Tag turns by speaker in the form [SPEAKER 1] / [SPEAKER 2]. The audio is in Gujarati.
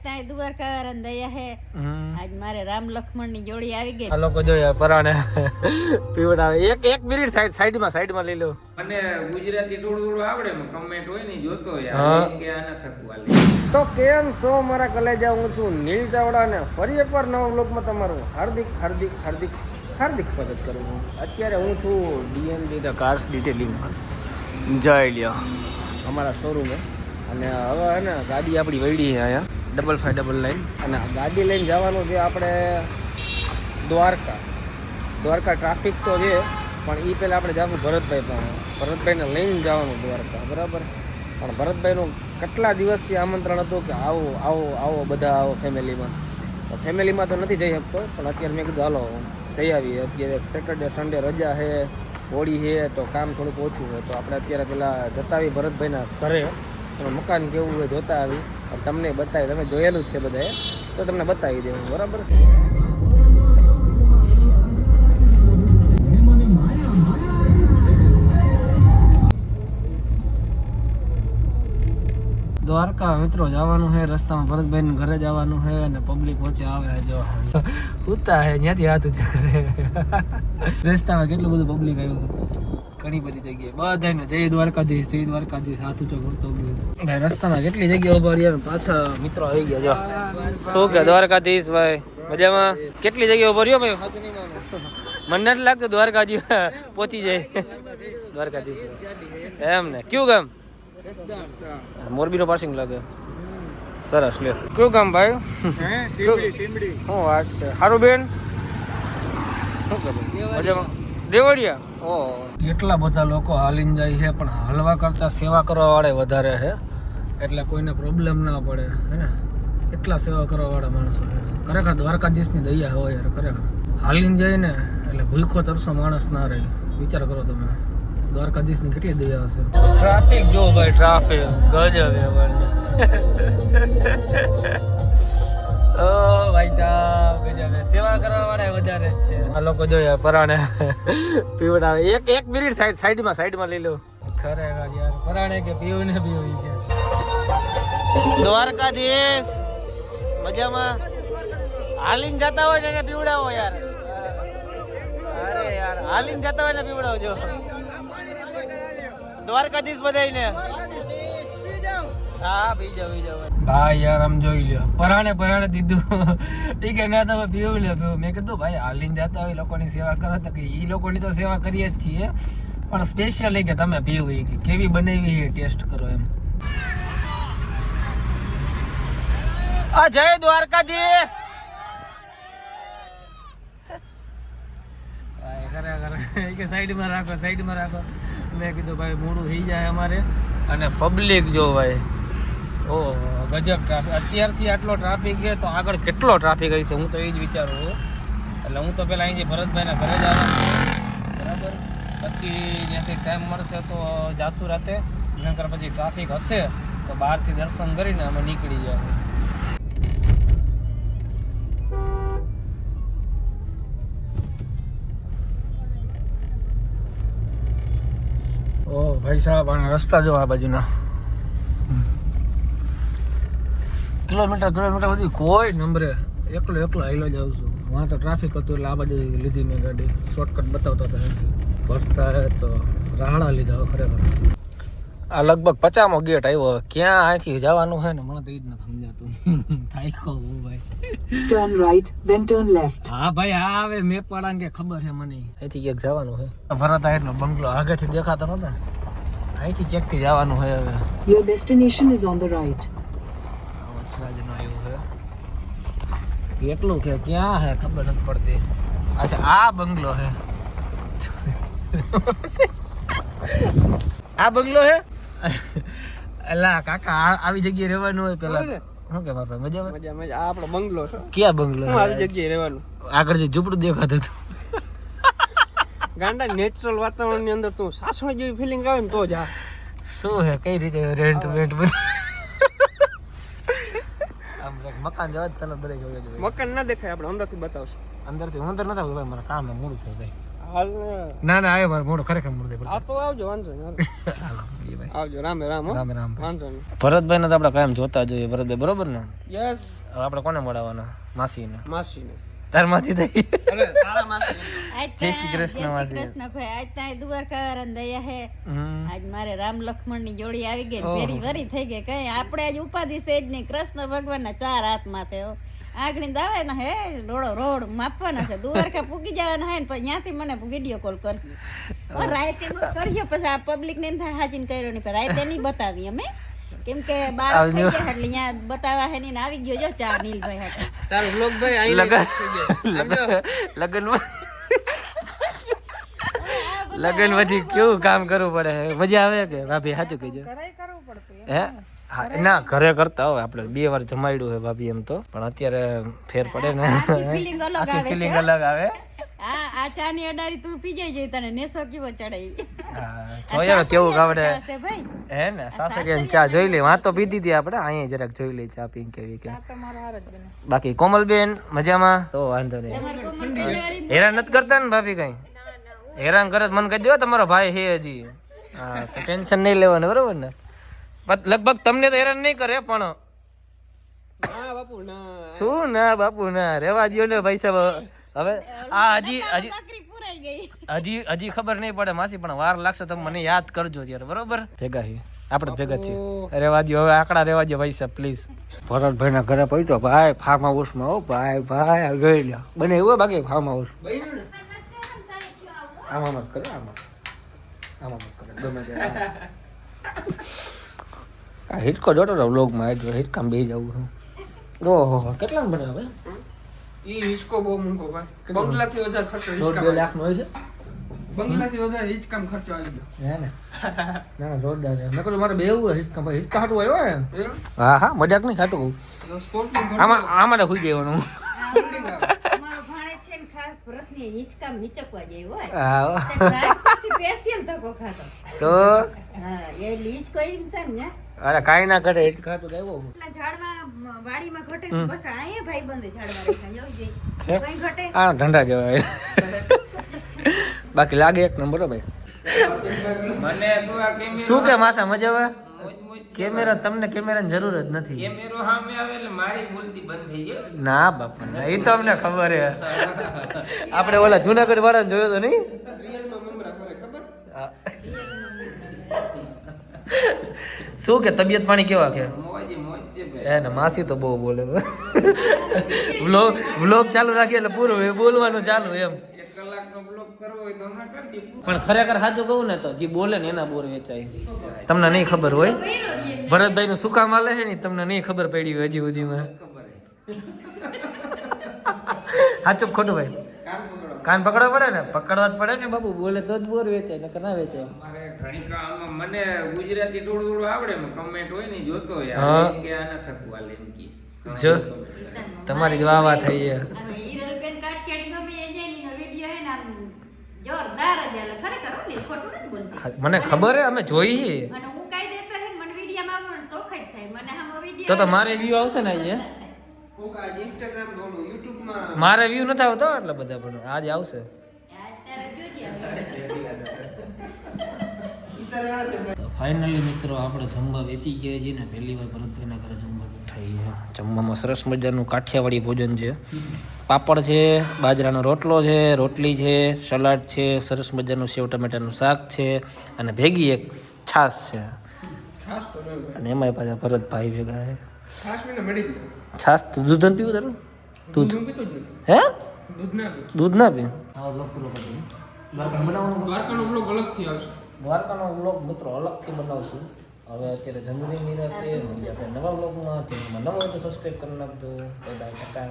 [SPEAKER 1] ત્યાં દ્વારકા વાળાને દયા હે આજ મારે રામ લક્ષ્મણ ની જોડી આવી ગઈ.
[SPEAKER 2] આ લોકો જોઈએ પરાણે પીવડાવે. એક મિનિટ સાઈડમાં લઈ લો.
[SPEAKER 3] મને ગુજરાતી થોડું આવડે, કમેન્ટ હોય ને જોતો યાર કે આના થકવા લે.
[SPEAKER 2] તો કેમ છો મારા કલેજા, હું છું નીલ ચાવડા ને ફરી એકવાર નવા વ્લોગમાં તમારું હાર્દિક સ્વાગત કરું છું. અત્યારે હું છું ડીએનડી ધ કાર્સ ડિટેલિંગમાં. જઈ લ્યો અમારા શોરૂમે. અને હવે હે ને ગાડી આપણી વળી છે અહીંયા 5599 અને આ ગાડી લઈને જવાનું છે આપણે દ્વારકા ટ્રાફિક તો છે પણ એ પહેલાં આપણે જાશું ભરતભાઈ પાસે. ભરતભાઈને લઈને જવાનું દ્વારકા, બરાબર. પણ ભરતભાઈનું કેટલા દિવસથી આમંત્રણ હતું કે આવો બધા આવો ફેમિલીમાં તો નથી જઈ શકતો, પણ અત્યારે મેં કીધું હાલો જઈ આવીએ. અત્યારે સેટરડે સન્ડે રજા છે, હોળી છે, તો કામ થોડુંક ઓછું છે, તો આપણે અત્યારે પેલા જતા આવી ભરતભાઈના ઘરે. એનું મકાન કેવું હોય જોતા આવી, તમને બતાવી, તમે જોયેલું જ છે બધાએ, તો તમને બતાવી દેવું, બરાબર. દ્વારકા મિત્રો જવાનું છે, રસ્તામાં ભરતભાઈ ઘરે જવાનું છે અને પબ્લિક વચ્ચે આવે જો ઉતા હે ત્યાંથી હાથ ઊંચા કરે. રસ્તામાં કેટલું બધું પબ્લિક આવ્યું, ઘણી બધી જગ્યાએ બધાને જય દ્વારકાધીશ હાથ ઊંચો કરતો ગયો. ભાઈ રસ્તામાં કેટલી જગ્યા ઉભા રહ્યા, પાછા મિત્રો આવી ગયા જો. શું કે દ્વારકાધીશ ભાઈ મજામાં? કેટલી જગ્યા ઉભા રહ્યો ભાઈ? મને નથી લાગતું દ્વારકાજી પહોંચી જાય. દ્વારકાધીશ એમ ને. કયું ગામ? મોરબી નો પાસિંગ લાગે. સરસ લે. કયું ગામ ભાઈ? શું વાત છે? સારું બેન. શું કરું મજામાં? દેવળિયા. ઓ કેટલા બધા લોકો હાલીને જાય છે, પણ હાલવા કરતા સેવા કરવા વાળા વધારે છે, એટલે કોઈને પ્રોબ્લેમ ના પડે હે ને. એટલા સેવા કરવા વાળા માણસો છે. ખરેખર દ્વારકાધીશની દયા હોય યાર, ખરેખર. હાલીને જાય ને એટલે ભૂખો તરસો માણસ ના રહે. વિચાર કરો તમે, દ્વારકાધીશની કેટલી દયા હશે. ટ્રાફિક જો ભાઈ, ટ્રાફિક ગજબ હે ભાઈ. ઓ ભાઈ સાહેબ ગજબ હે. સેવા કરવા વાળા વધારે જ છે. આ લોકો જોયા પરાણે પીવડાવે. એક મિનિટ સાઈડમાં લઈ લો. ખરેખર યાર પરાણે કે પીવું ને પીવું કે. દ્વારકાધીશ મજામાં? હાલીને જતા હોય ને એને પીવડાવો યાર. અરે યાર હાલીને જતા હોય ને પીવડાવજો. દ્વારકાધીશ બધાઈને. હા પી જાવ ભાઈ યાર. આમ જોઈ લ્યો પરાણે દીધું. એ કે ના તમે પીવું લ્યો પીવું. મેં કીધું ભાઈ હાલીને જતા હોય લોકોની સેવા કરો તો કે એ લોકોની તો સેવા કરીએ જ છીએ, પણ સ્પેશિયલી કે તમે પીવું કે કેવી બનાવી એ ટેસ્ટ કરો એમ. આ જય દ્વારકાધીશ. સાઈડમાં રાખો. મેં કીધું ભાઈ મોડું થઈ જાય અમારે. અને પબ્લિક જો ભાઈ, ઓહો ગજબ ટ્રાફિક. અત્યારથી આટલો ટ્રાફિક છે તો આગળ કેટલો ટ્રાફિક હશે હું તો એ જ વિચારું છું. એટલે હું તો પહેલાં અહીંથી ભરતભાઈના ઘરે જ આવવાનું, બરાબર. પછી જ્યાંથી ટાઈમ મળશે તો જાસુ રાતે, નકર પછી ટ્રાફિક હશે તો બહારથી દર્શન કરીને અમે નીકળી જાય. ઓ ભાઈ સાહેબ આના રસ્તા જો આ બાજુના. કિલોમીટર બધી કોઈ નંબરે એકલો હાઈલો જાઉં છું. વાં તો ટ્રાફિક હતું એટલે આ બાજુ લીધી મેં ગાડી. શોર્ટકટ બતાવતા હતા ભરતા તો રાહડા લીધા. ખરેખર આ લગભગ 50મો ગેટ આવ્યો. ક્યાં અહીંથી જવાનું છે ને મને તો એ જ નથી સમજાતું. થાઈકો ભાઈ.
[SPEAKER 4] Turn right than turn left.
[SPEAKER 2] હા ભાઈ આ આવે મેપ વાળાને કે ખબર છે મને અહીંથી ક્યાંક જવાનું છે. ભરત આયરનો બંગલો આગળથી દેખાતો નતો. અહીંથી ક્યાંકથી જવાનું છે હવે.
[SPEAKER 4] Your destination is on the right.
[SPEAKER 2] વત્સરાજનો આવ્યું છે એટલું કે ક્યાં હે ખબર નથી પડતી. અચ્છા આ બંગલો છે. આ બંગલો છે. અલા કાકા આવી જગ્યાએ રહેવાનું હોય પેલા. શું કે મારા મજામાં? આ આપણો બંગલો છે. ક્યાં બંગલો? આવી જગ્યાએ રહેવાનું. આગળ જે ઝૂંપડું દેખાતું હતું. ગાંડા નેચરલ વાતાવરણ ની અંદર તું સાસણ જેવી ફિલિંગ આવે ને તો જ. શું હે કઈ રીતે રેન્ટ બધું આમ મકાન જવા તને બધા જોઈ. મકાન ના દેખાય, આપણે અંદરથી બતાવશું. અંદરથી હું અંદર નથી આવ્યું, મારા કામ મોડું થાય ભાઈ. ના ના આવ્યો મારો મોડો ખરેખર મોડો
[SPEAKER 5] આ તો આવજો વાંધો નહીં આવજો રામે રામ હો.
[SPEAKER 2] રામ રામ
[SPEAKER 5] વાંધો નહીં
[SPEAKER 2] ભરતભાઈ ને તો આપણે કાયમ જોતા જોઈએ ભરતભાઈ બરોબર ને
[SPEAKER 5] યસ
[SPEAKER 2] હવે આપણે કોને મળવાના માસીને
[SPEAKER 5] માસીને
[SPEAKER 2] તાર માસી થઈ
[SPEAKER 5] અરે તારા માસી
[SPEAKER 1] આજ
[SPEAKER 2] જય શ્રી કૃષ્ણ
[SPEAKER 1] જય
[SPEAKER 2] માસી.
[SPEAKER 1] શ્રી કૃષ્ણ ભાઈ આજ ત્યાં દ્વારકા વાળાને દયા હે
[SPEAKER 2] હમ.
[SPEAKER 1] આજ મારે રામ લક્ષ્મણ ની જોડી આવી ગઈ ફેરી વરી થઈ ગઈ કઈ આપણે આજ ઉપાધિ છે જ નહીં કૃષ્ણ ભગવાન ના 4 હાથમાં થયો આગળ દાવે ને હે રોડ માપવાના છે દ્વારકા પૂગી જવાના હે ને પછી ત્યાંથી મને વિડીયો કોલ કરજો રાતે કર્યો પછી આ પબ્લિક ને એમ થાય હાચીને કર્યો નહીં પણ રાતે નહીં બતાવી અમે કેમ કે બાર થઈ ગયા એટલે અહીંયા બતાવા હે ને આવી ગયો જો ચા નીલભાઈ હાટે
[SPEAKER 5] તારો વ્લોગ ભાઈ અહીં
[SPEAKER 2] લગન પછી કેવું કામ કરવું પડે મજા આવે કે ભાભી સાચું કહેજો હે હા ના ઘરે કરતા હોય આપણે 2 વાર જમાડ્યું હોય ભાભી એમ તો પણ અત્યારે ફેર પડે ને
[SPEAKER 1] ફિલિંગ અલગ
[SPEAKER 2] આખી
[SPEAKER 1] આવે
[SPEAKER 2] ફિલિંગ
[SPEAKER 1] છે
[SPEAKER 2] અલગ આવે
[SPEAKER 1] આ ચા ની અડારી તું પી જાય તને નેસો કેવો ચડાઈ
[SPEAKER 2] હા જોયો કેવું ગાવડે
[SPEAKER 1] છે ભાઈ
[SPEAKER 2] હે ને સાસે કે ચા જોઈ લે વાત તો પીધી હતી આપણે અહીંયા જરાક જોઈ લઈ ચા પીને કેવી કે બાકી કોમલબેન મજામાં તો વાંધો નહીં
[SPEAKER 1] તમારે કોમલ પહેલી
[SPEAKER 2] હેરાન નથી કરતા ને ભાભી કઈ હેરાન કરે તો મને કહી દો તમારો ભાઈ હે હજી હા તો ટેન્શન નહીં લેવાનું બરોબર ને લગભગ તમને તો હેરાન નહીં કરે પણ
[SPEAKER 5] ના બાપુ ના
[SPEAKER 2] શું ના બાપુ ના રેવા દો ને ભાઈ સાહેબ હવે આ હજી
[SPEAKER 1] નોકરી પુરાઈ ગઈ
[SPEAKER 2] હજી ખબર નહીં પડે માસી પણ વાર લાગશે તમે મને યાદ કરજો ત્યારે બરોબર ભેગા છીએ આપણે ભેગા છીએ રેવા દો હવે આકડા રેવા દો ભાઈ સાહેબ પ્લીઝ ભરતભાઈ ના ઘરે પહોંચ્યો ભાઈ ફાર્મ હાઉસ માં હો ભાઈ ગઈ લ્યો બને એવું બાકી ફાર્મ હાઉસ આમાં મત કરો આમાં મત કરો ગમે તે હિટકો જોતો વ્લોગ માં આવ્યો હિટકામ બે જવું ઓહો કેટલા બને હવે
[SPEAKER 5] ઈ હિચકો બહુ મૂકો ભાઈ બંગલાથી વધારે ખર્ચો
[SPEAKER 2] 1.5 લાખ નો હોય છે
[SPEAKER 5] બંગલાથી વધારે હિચકામ ખર્ચો આવી ગયો
[SPEAKER 2] હે ને ના જોરદાર છે મેં કહ્યું મારે બેવું હિટકા ભાઈ હિટકા હાટું આવ્યો હે
[SPEAKER 5] એમ?
[SPEAKER 2] હા મજાક નહીં હાટું
[SPEAKER 5] સ્કોર્પિયો
[SPEAKER 2] આમાં હુઈ જવાનું
[SPEAKER 1] મારો ભાણે છે ને ખાસ ભરતની હિંચકામ હિંચકવા જાય હોય
[SPEAKER 2] હા
[SPEAKER 1] રાજકોટથી સ્પેશિયલ ધક્કો ખાતો
[SPEAKER 2] તો
[SPEAKER 1] હા એ હિંચકો એમ છે ને
[SPEAKER 2] અરે કાંઈ ના કરે હિટકા હાટું આવ્યો
[SPEAKER 1] એટલા ઝાડમાં વાડીમાં ઘટે તો બસ આયે ભાઈ બંધ ઝાડમાં રેખા જવું જોઈએ કઈ ઘટે
[SPEAKER 2] આ ધંધા જવાય બાકી લાગે એક નંબર હો ભાઈ
[SPEAKER 3] મને તો આ કેમેરો
[SPEAKER 2] શું કે માસા મજામાં
[SPEAKER 3] મોજ મોજ
[SPEAKER 2] કેમેરા તમને કેમેરાની જરૂર જ નથી
[SPEAKER 3] કેમેરો સામે આવે એટલે મારી બોલતી બંધ થઈ જાય
[SPEAKER 2] ના બાપા ના એ તો અમને ખબર હે આપણે ઓલા જુનાગઢ વાળાને જોયો તો નહીં
[SPEAKER 5] રિયલમાં મમરા કરે ખબર
[SPEAKER 2] શું કે તબિયત પાણી કેવા કે
[SPEAKER 3] મોજ મોજ છે ભાઈ
[SPEAKER 2] એ ને માસી તો બહુ બોલે વ્લોગ ચાલુ રાખીએ એટલે પૂરું એ બોલવાનું ચાલુ એમ
[SPEAKER 3] 1 કલાકનો બ્લોગ કરવો હોય તો હમણાં કરી દીધું
[SPEAKER 2] પણ ખરેખર સાચું કહું ને તો જે બોલે ને એના બોર વેચાય તમને નહીં ખબર હોય ભરતભાઈ નું સુકામ આલે છે ને તમને નહીં ખબર પડી હોય હજી સુધીમાં સાચું ખોટું ભાઈ કાન પકડવા પડે ને પકડવા જ પડે ને બાપુ બોલે તો જ બોર વેચાય નકર ના વેચાય
[SPEAKER 3] મારે ઘણી આમાં મને ગુજરાતી થોડું આવડે ને કમેન્ટ હોય ને જોતો હોય
[SPEAKER 2] હા.
[SPEAKER 3] એમ કે આના થકવા લે એમ કે
[SPEAKER 2] જો તમારી જ વાહ થઈ છે
[SPEAKER 1] અને હિરલબેન કાઠિયાણી મમ્મી એ જેની વિડિયો હે ને આમ જોરદાર જ એટલે ખરેખર હો ને ખોટું નથી બોલતી
[SPEAKER 2] મને ખબર હે અમે જોઈ છે
[SPEAKER 1] અને હું કાયદેસર હે ને મને વિડિયોમાં પણ શોખ જ થાય મને આમ
[SPEAKER 2] તો
[SPEAKER 1] વિડિયો
[SPEAKER 2] મારે વ્યૂ આવશે ને અહીંયા
[SPEAKER 5] કોક આ ઇન્સ્ટાગ્રામ દોડું યુટ્યુબમાં
[SPEAKER 2] મારે વ્યૂ નથી આવતો એટલે બધા પણ આજે આવશે
[SPEAKER 1] અત્યારે જોજે
[SPEAKER 2] તો ફાઇનલી મિત્રો આપણે જમવા બેસી ગયા છીએ ને પહેલી વાર ભરતભાઈના ઘરે જમવા બેઠા છીએ જમવામાં સરસ મજાનું કાઠિયાવાડી ભોજન છે પાપડ છે બાજરાનો રોટલો છે રોટલી છે સલાડ છે સરસ મજાનું સેવ ટમેટાનું શાક છે અને ભેગી એક છાશ છે
[SPEAKER 5] ખાસ તો નહીં
[SPEAKER 2] અને એમાંય પાછા ભરતભાઈ ભેગા છે
[SPEAKER 5] ખાસ મને મળી ગયું
[SPEAKER 2] છાશ તો દૂધ નથી પીવું તારું દૂધ
[SPEAKER 5] હું પીતો જ નથી
[SPEAKER 2] હે
[SPEAKER 5] દૂધ ના પીવું.
[SPEAKER 2] દૂધ ના પી બનાવવાનું
[SPEAKER 5] દ્વારકાનો બ્લોગ અલગથી આવશે
[SPEAKER 2] દ્વારકાનો વ્લોગ મિત્રો અલગથી બનાવશું હવે અત્યારે જમવાની નિરાતે આપણે નવા વ્લોગમાં નવા હોય તો સબસ્ક્રાઈબ કરી નાખજો બાય બાય ટાટા